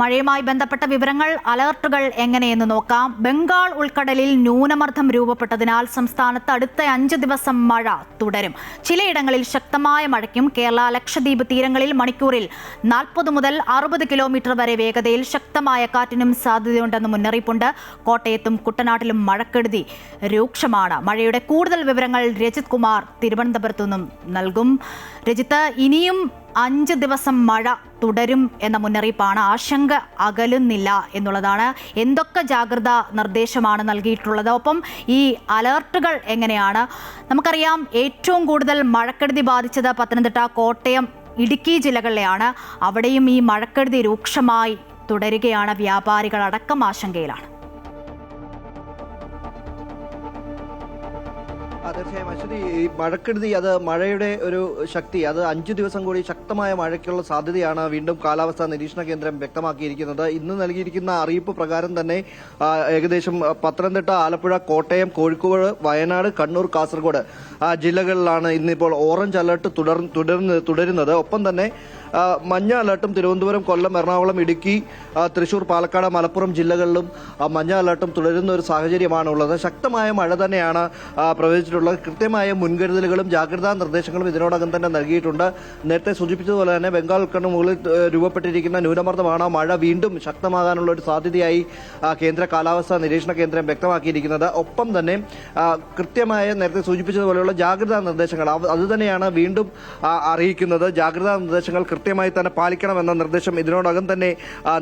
മഴയുമായി ബന്ധപ്പെട്ട വിവരങ്ങൾ അലർട്ടുകൾ എങ്ങനെയെന്ന് നോക്കാം. ബംഗാൾ ഉൾക്കടലിൽ ന്യൂനമർദ്ദം രൂപപ്പെട്ടതിനാൽ സംസ്ഥാനത്ത് അടുത്ത 5 ദിവസം മഴ തുടരും. ചിലയിടങ്ങളിൽ ശക്തമായ മഴയ്ക്കും കേരള ലക്ഷദ്വീപ് തീരങ്ങളിൽ മണിക്കൂറിൽ 40 മുതൽ 60 കിലോമീറ്റർ വരെ വേഗതയിൽ ശക്തമായ കാറ്റിനും സാധ്യതയുണ്ടെന്ന് മുന്നറിയിപ്പുണ്ട്. കോട്ടയത്തും കുട്ടനാട്ടിലും മഴക്കെടുതി രൂക്ഷമാണ്. മഴയുടെ കൂടുതൽ വിവരങ്ങൾ രജിത് കുമാർ തിരുവനന്തപുരത്തു നിന്നും നൽകും. രജിത്ത്, ഇനിയും 5 ദിവസം മഴ തുടരും എന്ന മുന്നറിയിപ്പാണ്. ആശങ്ക അകലുന്നില്ല എന്നുള്ളതാണ്. എന്തൊക്കെ ജാഗ്രതാ നിർദ്ദേശമാണ് നൽകിയിട്ടുള്ളത്? ഒപ്പം ഈ അലർട്ടുകൾ എങ്ങനെയാണ്? നമുക്കറിയാം, ഏറ്റവും കൂടുതൽ മഴക്കെടുതി ബാധിച്ചത് പത്തനംതിട്ട, കോട്ടയം, ഇടുക്കി ജില്ലകളിലെയാണ്. അവിടെയും ഈ മഴക്കെടുതി രൂക്ഷമായി തുടരുകയാണ്. വ്യാപാരികളടക്കം ആശങ്കയിലാണ്. തീർച്ചയായും അശ്വതി, ഈ മഴക്കെടുതി അത് മഴയുടെ ഒരു ശക്തി അത് 5 ദിവസം കൂടി ശക്തമായ മഴയ്ക്കുള്ള സാധ്യതയാണ് വീണ്ടും കാലാവസ്ഥാ നിരീക്ഷണ കേന്ദ്രം വ്യക്തമാക്കിയിരിക്കുന്നത്. ഇന്ന് നൽകിയിരിക്കുന്ന അറിയിപ്പ് പ്രകാരം തന്നെ ഏകദേശം പത്തനംതിട്ട, ആലപ്പുഴ, കോട്ടയം, കോഴിക്കോട്, വയനാട്, കണ്ണൂർ, കാസർഗോഡ് ജില്ലകളിലാണ് ഇന്നിപ്പോൾ ഓറഞ്ച് അലർട്ട് തുടരുന്നത്. ഒപ്പം തന്നെ മഞ്ഞ അലർട്ടും തിരുവനന്തപുരം, കൊല്ലം, എറണാകുളം, ഇടുക്കി, തൃശൂർ, പാലക്കാട്, മലപ്പുറം ജില്ലകളിലും മഞ്ഞ അലർട്ടും തുടരുന്ന ഒരു സാഹചര്യമാണ് ഉള്ളത്. ശക്തമായ മഴ തന്നെയാണ് പ്രവചിച്ചിട്ടുള്ളത്. കൃത്യമായ മുൻകരുതലുകളും ജാഗ്രതാ നിർദ്ദേശങ്ങളും ഇതിനോടകം തന്നെ നൽകിയിട്ടുണ്ട്. നേരത്തെ സൂചിപ്പിച്ചതുപോലെ തന്നെ ബംഗാൾ ഉൾക്കടലിന് മുകളിൽ രൂപപ്പെട്ടിരിക്കുന്ന ന്യൂനമർദ്ദമാണ് മഴ വീണ്ടും ശക്തമാകാനുള്ള ഒരു സാധ്യതയായി കേന്ദ്ര കാലാവസ്ഥാ നിരീക്ഷണ കേന്ദ്രം വ്യക്തമാക്കിയിരിക്കുന്നത്. ഒപ്പം തന്നെ കൃത്യമായ നേരത്തെ സൂചിപ്പിച്ചതുപോലെയുള്ള ജാഗ്രതാ നിർദ്ദേശങ്ങൾ അതുതന്നെയാണ് വീണ്ടും അറിയിക്കുന്നത്. ജാഗ്രതാ നിർദ്ദേശങ്ങൾ കൃത്യമായി തന്നെ പാലിക്കണമെന്ന നിർദ്ദേശം ഇതിനോടകം തന്നെ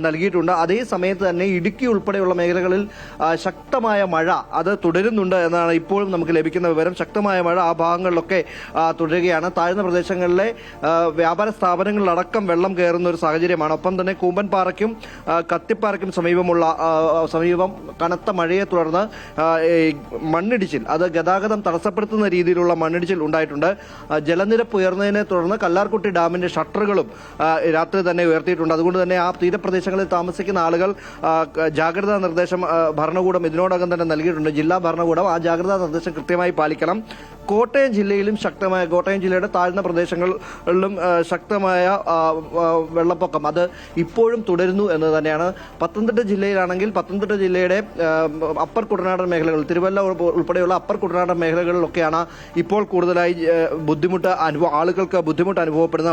നൽകിയിട്ടുണ്ട്. അതേ സമയത്ത് തന്നെ ഇടുക്കി ഉൾപ്പെടെയുള്ള മേഖലകളിൽ ശക്തമായ മഴ അത് തുടരുന്നുണ്ട് എന്നാണ് ഇപ്പോഴും നമുക്ക് ലഭിക്കുന്ന വിവരം. ശക്തമായ മഴ ആ ഭാഗങ്ങളിലൊക്കെ തുടരുകയാണ്. താഴ്ന്ന പ്രദേശങ്ങളിലെ വ്യാപാര സ്ഥാപനങ്ങളിലടക്കം വെള്ളം കയറുന്ന ഒരു സാഹചര്യമാണ്. ഒപ്പം തന്നെ കൂമ്പൻപാറയ്ക്കും കത്തിപ്പാറയ്ക്കും സമീപം കനത്ത മഴയെ തുടർന്ന് മണ്ണിടിച്ചിൽ, അത് ഗതാഗതം തടസ്സപ്പെടുത്തുന്ന രീതിയിലുള്ള മണ്ണിടിച്ചിൽ ഉണ്ടായിട്ടുണ്ട്. ജലനിരപ്പ് ഉയർന്നതിനെ തുടർന്ന് കല്ലാർകുട്ടി ഡാമിന്റെ ഷട്ടറുകളും രാത്രി തന്നെ ഉയർത്തിയിട്ടുണ്ട്. അതുകൊണ്ട് തന്നെ ആ തീരപ്രദേശങ്ങളിൽ താമസിക്കുന്ന ആളുകൾ ജാഗ്രതാ നിർദ്ദേശം ഭരണകൂടം ഇതിനോടകം തന്നെ നൽകിയിട്ടുണ്ട്. ജില്ലാ ഭരണകൂടം ആ ജാഗ്രതാ നിർദ്ദേശം കൃത്യമായി പാലിക്കണം. കോട്ടയം ജില്ലയിലും കോട്ടയം ജില്ലയുടെ താഴ്ന്ന പ്രദേശങ്ങളിലും ശക്തമായ വെള്ളപ്പൊക്കം അത് ഇപ്പോഴും തുടരുന്നു എന്ന് തന്നെയാണ്. പത്തനംതിട്ട ജില്ലയിലാണെങ്കിൽ പത്തനംതിട്ട ജില്ലയുടെ അപ്പർ കുട്ടനാടൻ മേഖലകൾ, തിരുവല്ല ഉൾപ്പെടെയുള്ള അപ്പർ കുട്ടനാടൻ മേഖലകളിലൊക്കെയാണ് ഇപ്പോൾ കൂടുതലായി ആളുകൾക്ക് ബുദ്ധിമുട്ട് അനുഭവപ്പെടുന്നത്.